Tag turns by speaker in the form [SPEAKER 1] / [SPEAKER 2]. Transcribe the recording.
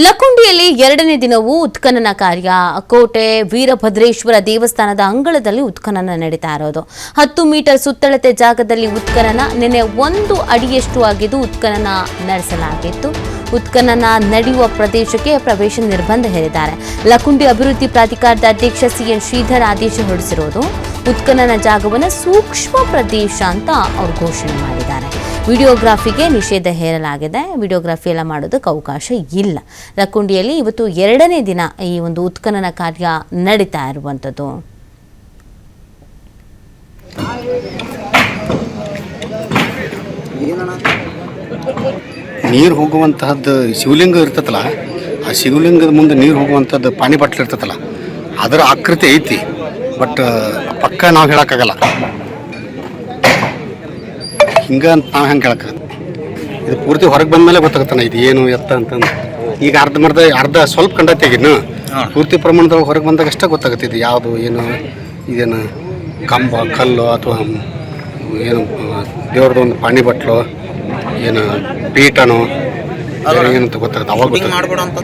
[SPEAKER 1] ಲಕ್ಕುಂಡಿಯಲ್ಲಿ ಎರಡನೇ ದಿನವೂ ಉತ್ಖನನ ಕಾರ್ಯ. ಕೋಟೆ ವೀರಭದ್ರೇಶ್ವರ ದೇವಸ್ಥಾನದ ಅಂಗಳದಲ್ಲಿ ಉತ್ಖನನ ನಡೀತಾ ಇರೋದು. 10 ಮೀಟರ್ ಸುತ್ತಳತೆ ಜಾಗದಲ್ಲಿ ಉತ್ಖನನ. ನಿನ್ನೆ 1 ಅಡಿಯಷ್ಟು ಆಗಿದ್ದು ಉತ್ಖನನ ನಡೆಸಲಾಗಿತ್ತು. ಉತ್ಖನನ ನಡೆಯುವ ಪ್ರದೇಶಕ್ಕೆ ಪ್ರವೇಶ ನಿರ್ಬಂಧ ಹೇರಿದ್ದಾರೆ. ಲಕ್ಕುಂಡಿ ಅಭಿವೃದ್ಧಿ ಪ್ರಾಧಿಕಾರದ ಅಧ್ಯಕ್ಷ ಸಿಎನ್ ಶ್ರೀಧರ್ ಆದೇಶ ಹೊರಡಿಸಿರೋದು. ಉತ್ಖನನ ಜಾಗವನ್ನು ಸೂಕ್ಷ್ಮ ಪ್ರದೇಶ ಅಂತ ಅವರು ಘೋಷಣೆ ಮಾಡಿದ್ದಾರೆ. ವಿಡಿಯೋಗ್ರಾಫಿಗೆ ನಿಷೇಧ ಹೇರಲಾಗಿದೆ. ವಿಡಿಯೋಗ್ರಾಫಿ ಎಲ್ಲ ಮಾಡೋದಕ್ಕೆ ಅವಕಾಶ ಇಲ್ಲ. ಲಕ್ಕುಂಡಿಯಲ್ಲಿ ಇವತ್ತು ಎರಡನೇ ದಿನ ಈ ಒಂದು ಉತ್ಖನನ ಕಾರ್ಯ ನಡೀತಾ ಇರುವಂಥದ್ದು.
[SPEAKER 2] ನೀರು ಹೋಗುವಂತಹದ್ದು ಶಿವಲಿಂಗ ಇರ್ತದಲ್ಲ, ಆ ಶಿವಲಿಂಗದ ಮುಂದೆ ನೀರು ಹೋಗುವಂಥದ್ದು ಪಾನಿ ಬಟ್ಲು ಇರ್ತದಲ್ಲ, ಅದರ ಆಕೃತಿ ಐತಿ. ಬಟ್ ಪಕ್ಕ ನಾವು ಹೇಳೋಕ್ಕಾಗಲ್ಲ. ಹಿಂಗೆ ಅಂತ ನಾವು ಹೆಂಗೆ ಹೇಳೋಕ್ಕಾಗಲ್ಲ. ಇದು ಪೂರ್ತಿ ಹೊರಗೆ ಬಂದ ಮೇಲೆ ಗೊತ್ತಾಗತ್ತಾನ ಇದು ಏನು ಎತ್ತ ಅಂತಂದು. ಈಗ ಅರ್ಧ ಸ್ವಲ್ಪ ಕಂಡತ್ತೆಗಿನ್ನು ಪೂರ್ತಿ ಪ್ರಮಾಣದೊಳಗೆ ಹೊರಗೆ ಬಂದಾಗ ಅಷ್ಟೇ ಗೊತ್ತಾಗುತ್ತೆ ಇದು ಯಾವುದು ಏನು, ಇದೇನು ಕಂಬ ಕಲ್ಲು ಅಥವಾ ಏನು ದೇವ್ರದ್ದು ಒಂದು ಪಾನಿ ಬಟ್ಲು, ಏನು ಪೀಠನೋ ಏನಂತ ಗೊತ್ತಾಗುತ್ತೆ. ಅವಾಗ ಗೊತ್ತಾಗುತ್ತೆ.